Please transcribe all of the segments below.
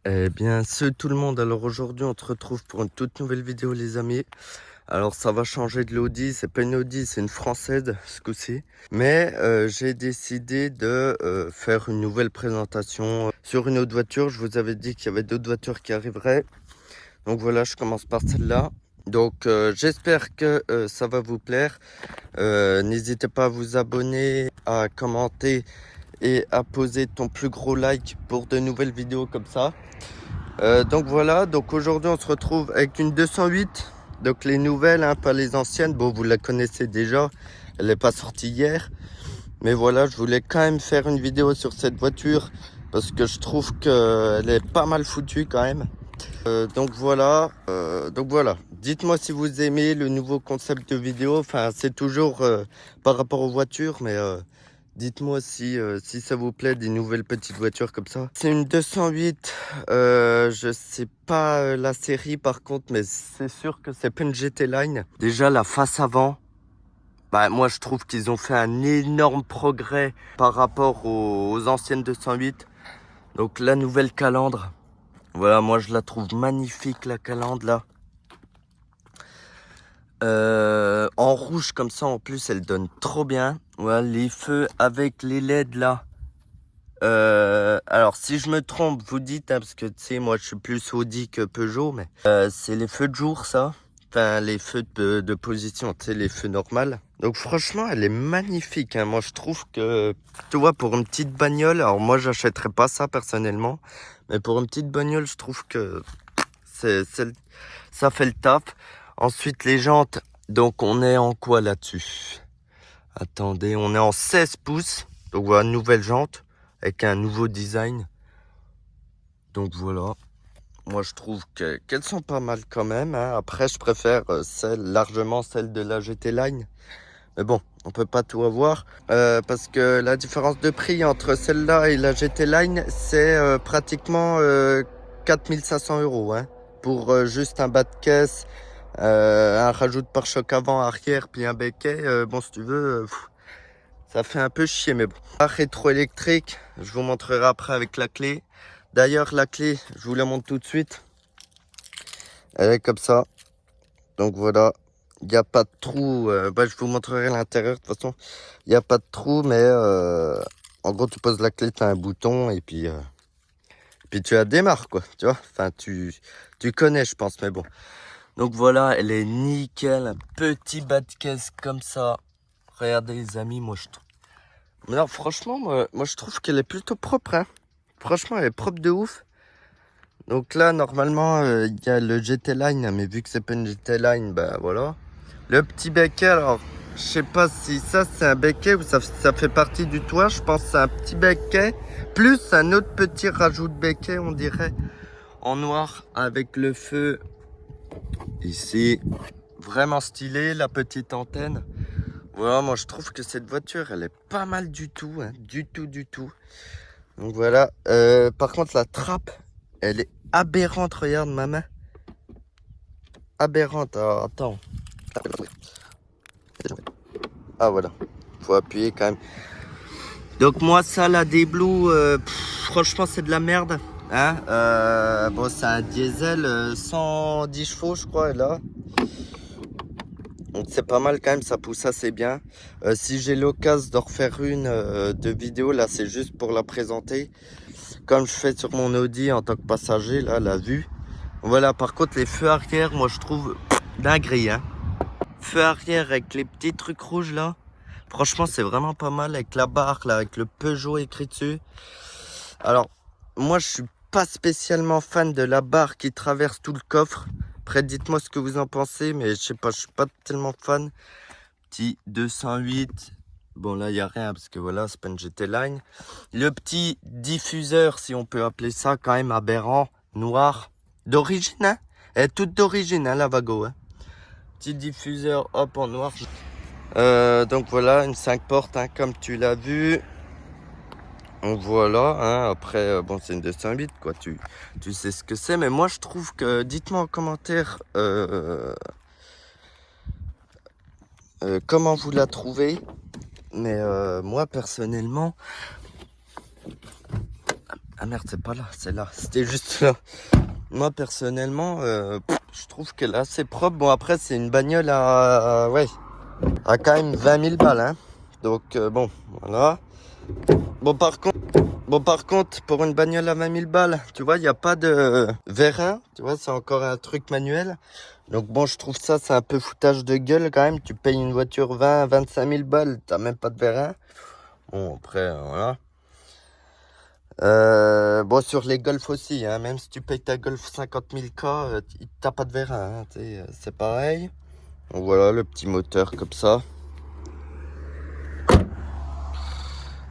Eh bien, tout le monde. Alors aujourd'hui, on se retrouve pour une toute nouvelle vidéo, les amis. Alors ça va changer de l'Audi. C'est pas une Audi, c'est une française ce coup-ci. Mais j'ai décidé de faire une nouvelle présentation sur une autre voiture. Je vous avais dit qu'il y avait d'autres voitures qui arriveraient. Donc voilà, je commence par celle-là. Donc j'espère que ça va vous plaire. N'hésitez pas à vous abonner, à commenter et à poser ton plus gros like pour de nouvelles vidéos comme ça. Donc voilà, donc aujourd'hui on se retrouve avec une 208, donc les nouvelles, hein, pas les anciennes. Bon, vous la connaissez déjà, elle n'est pas sortie hier, mais voilà, je voulais quand même faire une vidéo sur cette voiture parce que je trouve qu'elle est pas mal foutue quand même. Donc voilà, dites-moi si vous aimez le nouveau concept de vidéo. Enfin, c'est toujours par rapport aux voitures, mais dites-moi si ça vous plaît, des nouvelles petites voitures comme ça. C'est une 208, je sais pas la série par contre, mais c'est sûr que c'est pas une GT Line. Déjà la face avant, bah moi je trouve qu'ils ont fait un énorme progrès par rapport aux anciennes 208. Donc la nouvelle calandre, voilà, moi je la trouve magnifique la calandre là. En rouge comme ça en plus, elle donne trop bien. Voilà, les feux avec les LED là. Alors si je me trompe, vous dites, hein, parce que tu sais, moi je suis plus Audi que Peugeot, mais c'est les feux de jour ça. Enfin, les feux de position, tu sais, les feux normaux. Donc franchement, elle est magnifique, hein. Moi je trouve que, tu vois, pour une petite bagnole, alors moi j'achèterais pas ça personnellement, mais pour une petite bagnole, je trouve que ça fait le taf. Ensuite, les jantes, donc on est en quoi là-dessus? Attendez, on est en 16 pouces, donc voilà, nouvelle jante avec un nouveau design. Donc voilà, moi je trouve qu'elles sont pas mal quand même, hein. Après je préfère largement celle de la GT Line, mais bon, on peut pas tout avoir parce que la différence de prix entre celle-là et la GT Line, c'est pratiquement 4500 €, hein, pour juste un bas de caisse, un rajout de pare-choc avant, arrière, puis un becquet. Bon, si tu veux, ça fait un peu chier, mais bon. La rétro-électrique, je vous montrerai après avec la clé. D'ailleurs, la clé, je vous la montre tout de suite. Elle est comme ça. Donc voilà, il n'y a pas de trou. Bah, je vous montrerai l'intérieur de toute façon. Il n'y a pas de trou, mais en gros, tu poses la clé, tu as un bouton et puis tu la démarres, quoi. Tu vois, enfin, tu connais, je pense, mais bon. Donc voilà, elle est nickel. Un petit bas de caisse comme ça. Regardez, les amis, moi, je trouve. Non, franchement, moi je trouve qu'elle est plutôt propre, hein. Franchement, elle est propre de ouf. Donc là, normalement, il y a le GT Line, mais vu que c'est pas une GT Line, bah voilà. Le petit becquet, alors, je sais pas si ça c'est un becquet ou ça fait partie du toit. Je pense que c'est un petit becquet, plus un autre petit rajout de becquet, on dirait, en noir, avec le feu ici. Vraiment stylé, la petite antenne. Voilà, moi je trouve que cette voiture, elle est pas mal du tout, hein, du tout, du tout. Donc voilà, par contre la trappe, elle est aberrante, regarde ma main. Aberrante, alors attends. Ah voilà, faut appuyer quand même. Donc moi ça, la D-Blue, franchement c'est de la merde. Hein, bon c'est un diesel 110 chevaux je crois, et là. Donc c'est pas mal quand même, ça pousse assez bien. Si j'ai l'occasion de refaire une de vidéo, là c'est juste pour la présenter. Comme je fais sur mon Audi en tant que passager, là, la vue. Voilà, par contre, les feux arrière, moi, je trouve dinguerie, hein. Feux arrière avec les petits trucs rouges, là. Franchement, c'est vraiment pas mal avec la barre, là, avec le Peugeot écrit dessus. Alors, moi, je suis pas spécialement fan de la barre qui traverse tout le coffre. Après, dites-moi ce que vous en pensez, mais je sais pas, je suis pas tellement fan. Petit 208. Bon, là, il n'y a rien parce que voilà, c'est pas une GT Line. Le petit diffuseur, si on peut appeler ça, quand même aberrant, noir. D'origine, hein? Elle est toute d'origine, hein, la Vago, hein. Petit diffuseur, hop, en noir. Donc voilà, une 5 portes, hein, comme tu l'as vu. Donc voilà, hein, après, bon, c'est une 208, quoi, tu sais ce que c'est. Mais moi, je trouve que, dites-moi en commentaire comment vous la trouvez. Mais moi, personnellement, Ah merde, c'est pas là, c'est là. C'était juste là. Moi, personnellement, je trouve qu'elle est assez propre. Bon, après, c'est une bagnole ouais, à quand même 20 000 balles, hein. Donc, bon, voilà. Bon, par contre, pour une bagnole à 20 000 balles, tu vois, il n'y a pas de vérin. Tu vois, c'est encore un truc manuel. Donc, bon, je trouve ça, c'est un peu foutage de gueule quand même. Tu payes une voiture 25 000 balles, t'as même pas de vérin. Bon, après, voilà. Bon, sur les Golf aussi, hein, même si tu payes ta Golf 50 000 K, t'as pas de vérin, hein, c'est pareil. Donc voilà, le petit moteur comme ça.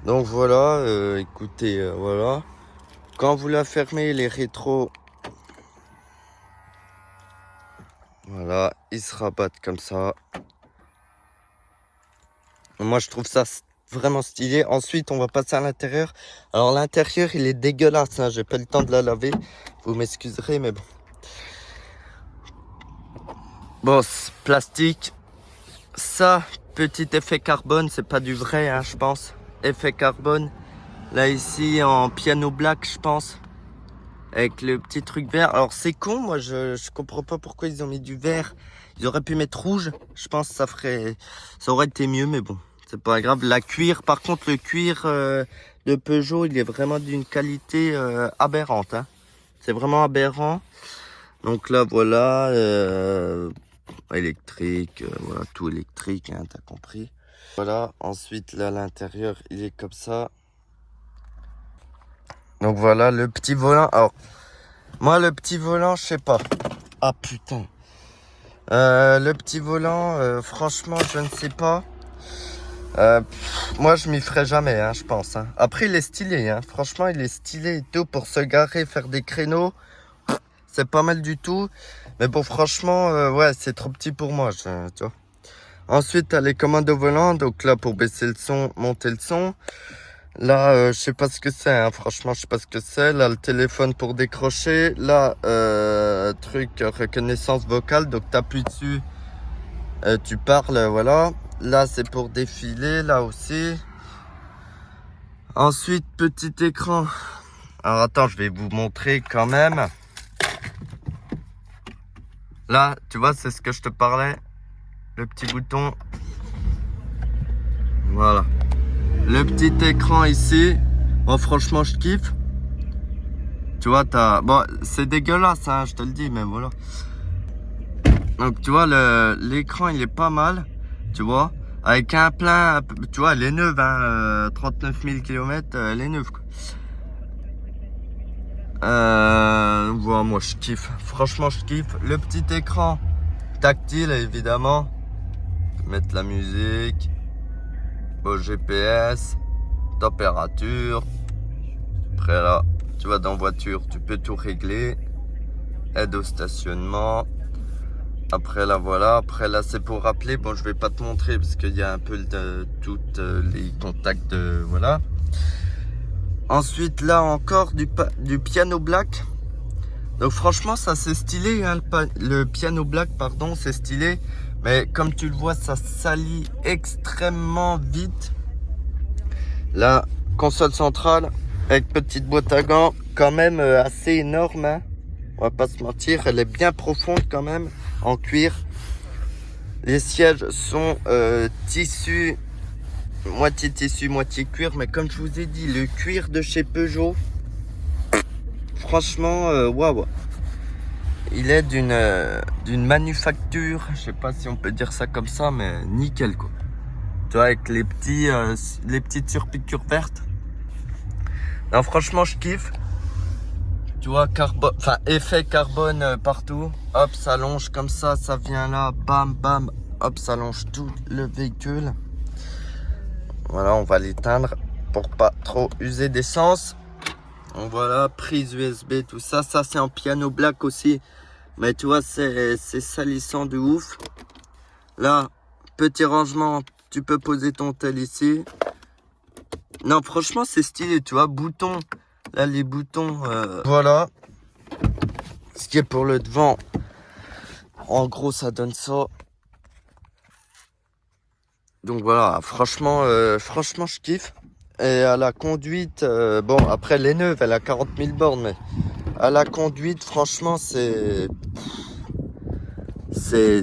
Donc voilà, écoutez, voilà. Quand vous la fermez, les rétros, voilà, ils se rabattent comme ça. Moi, je trouve ça vraiment stylé. Ensuite, on va passer à l'intérieur. Alors, l'intérieur, il est dégueulasse, hein, j'ai pas le temps de la laver. Vous m'excuserez, mais bon. Bon, plastique. Ça, petit effet carbone, c'est pas du vrai, hein, je pense. Effet carbone. Là, ici, en piano black, je pense. Avec le petit truc vert. Alors, c'est con, moi, je comprends pas pourquoi ils ont mis du vert. Ils auraient pu mettre rouge. Je pense que ça aurait été mieux, mais bon, c'est pas grave. La cuir, par contre, le cuir de Peugeot, il est vraiment d'une qualité aberrante, hein. C'est vraiment aberrant. Donc là, voilà, électrique, voilà, tout électrique, hein, t'as compris. Voilà, ensuite là, l'intérieur, il est comme ça. Donc voilà, le petit volant. Alors, moi, le petit volant, je sais pas. Ah putain. Le petit volant, franchement, je ne sais pas. Moi, je m'y ferai jamais, hein, je pense, hein. Après, il est stylé, hein. Franchement, il est stylé et tout pour se garer, faire des créneaux. C'est pas mal du tout. Mais bon, franchement, ouais, c'est trop petit pour moi, tu vois. Ensuite, t'as les commandes au volant. Donc là, pour baisser le son, monter le son. Là, je sais pas ce que c'est, hein. Franchement, je sais pas ce que c'est. Là, le téléphone pour décrocher. Là, truc reconnaissance vocale. Donc, t'appuies dessus, tu parles, voilà. Là, c'est pour défiler, là aussi. Ensuite, petit écran. Alors, attends, je vais vous montrer quand même. Là, tu vois, c'est ce que je te parlais. Le petit bouton. Voilà. Le petit écran ici. Bon, franchement, je kiffe. Tu vois, bon, c'est dégueulasse, hein, je te le dis, mais voilà. Donc, tu vois, l'écran, il est pas mal. Tu vois. Avec un plein, tu vois, elle est neuve, hein, 39 000 km, elle est neuve, quoi. Voilà, moi, je kiffe. Franchement, je kiffe. Le petit écran tactile, évidemment. Mettre la musique. Bon, GPS. Température. Après, là, tu vas dans voiture, tu peux tout régler. Aide au stationnement. Après là, voilà. Après là, c'est pour rappeler. Bon, je vais pas te montrer parce qu'il y a un peu toutes les contacts de, voilà. Ensuite, là encore, du piano black. Donc franchement, ça c'est stylé, hein, le piano black, pardon, c'est stylé. Mais comme tu le vois, ça salit extrêmement vite. La console centrale avec petite boîte à gants, quand même assez énorme, hein. On va pas se mentir, elle est bien profonde quand même, en cuir. Les sièges sont tissu, moitié cuir. Mais comme je vous ai dit, le cuir de chez Peugeot, franchement, waouh. Il est d'une manufacture, je sais pas si on peut dire ça comme ça, mais nickel, quoi. Tu vois, avec les petites surpiqûres vertes. Non, franchement, je kiffe. Tu vois, effet carbone partout. Hop, ça longe comme ça vient là, bam, bam. Hop, ça longe tout le véhicule. Voilà, on va l'éteindre pour pas trop user d'essence. Donc voilà, prise USB, tout ça. Ça, c'est en piano black aussi. Mais tu vois, c'est salissant de ouf. Là, petit rangement, tu peux poser ton tel ici. Non, franchement, c'est stylé, tu vois. Boutons, là, les boutons. Voilà. Ce qui est pour le devant. En gros, ça donne ça. Donc voilà, franchement, je kiffe. Et à la conduite, bon, après elle est neuve, elle a 40 000 bornes, mais à la conduite, franchement, c'est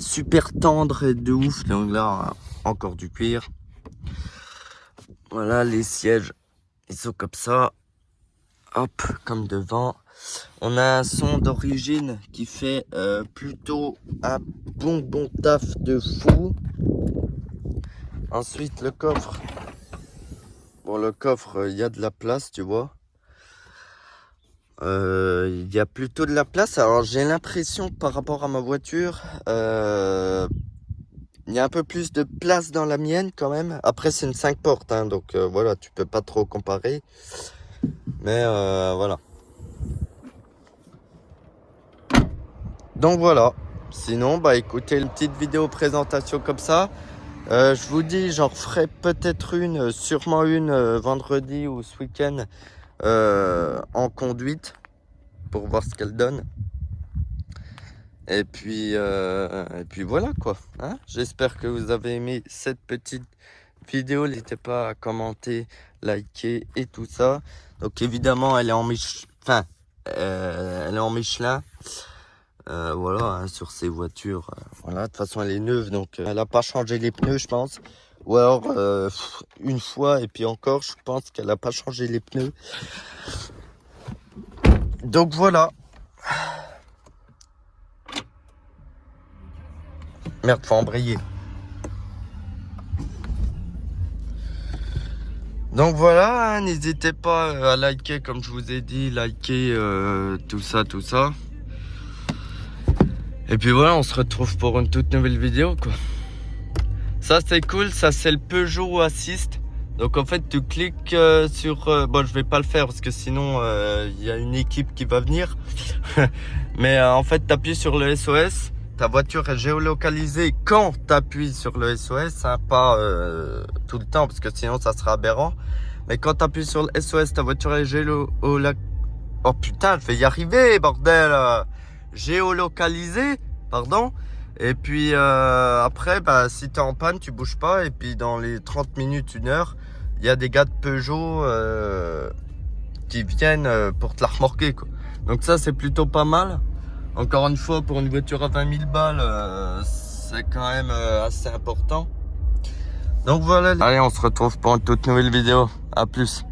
super tendre et de ouf. Donc là, encore du cuir. Voilà, les sièges, ils sont comme ça. Hop, comme devant. On a un son d'origine qui fait plutôt un bon taf de fou. Ensuite, le coffre. Bon, le coffre, il y a de la place, tu vois. Il y a plutôt de la place. Alors, j'ai l'impression que par rapport à ma voiture, il y a un peu plus de place dans la mienne quand même. Après, c'est une 5 portes, hein, donc voilà, tu peux pas trop comparer. Mais voilà. Donc voilà. Sinon, bah écoutez, une petite vidéo présentation comme ça. Je vous dis, j'en ferai peut-être une, sûrement une vendredi ou ce week-end en conduite pour voir ce qu'elle donne. Et puis voilà quoi. Hein, j'espère que vous avez aimé cette petite vidéo. N'hésitez pas à commenter, liker et tout ça. Donc évidemment, elle est en Michelin. Elle est en Michelin. Voilà, hein, sur ces voitures. Voilà, de toute façon, elle est neuve, donc elle n'a pas changé les pneus, je pense. Ou alors une fois et puis encore, je pense qu'elle n'a pas changé les pneus. Donc voilà. Merde, faut embrayer. Donc voilà, hein, n'hésitez pas à liker comme je vous ai dit, liker tout ça. Et puis voilà, on se retrouve pour une toute nouvelle vidéo quoi. Ça c'est cool, ça c'est le Peugeot Assist. Donc en fait tu cliques sur... bon je vais pas le faire parce que sinon il y a une équipe qui va venir. Mais en fait tu appuies sur le SOS. Ta voiture est géolocalisée quand tu appuies sur le SOS, hein, pas tout le temps parce que sinon ça sera aberrant. Mais quand tu appuies sur le SOS, ta voiture est géolocalisée. Oh putain, je vais y arriver, bordel. Géolocalisée, pardon. Et puis après, bah, si tu es en panne, tu bouges pas. Et puis dans les 30 minutes, 1 heure, il y a des gars de Peugeot qui viennent pour te la remorquer, quoi. Donc ça, c'est plutôt pas mal. Encore une fois, pour une voiture à 20 000 balles, c'est quand même assez important. Donc voilà. Allez, on se retrouve pour une toute nouvelle vidéo. À plus.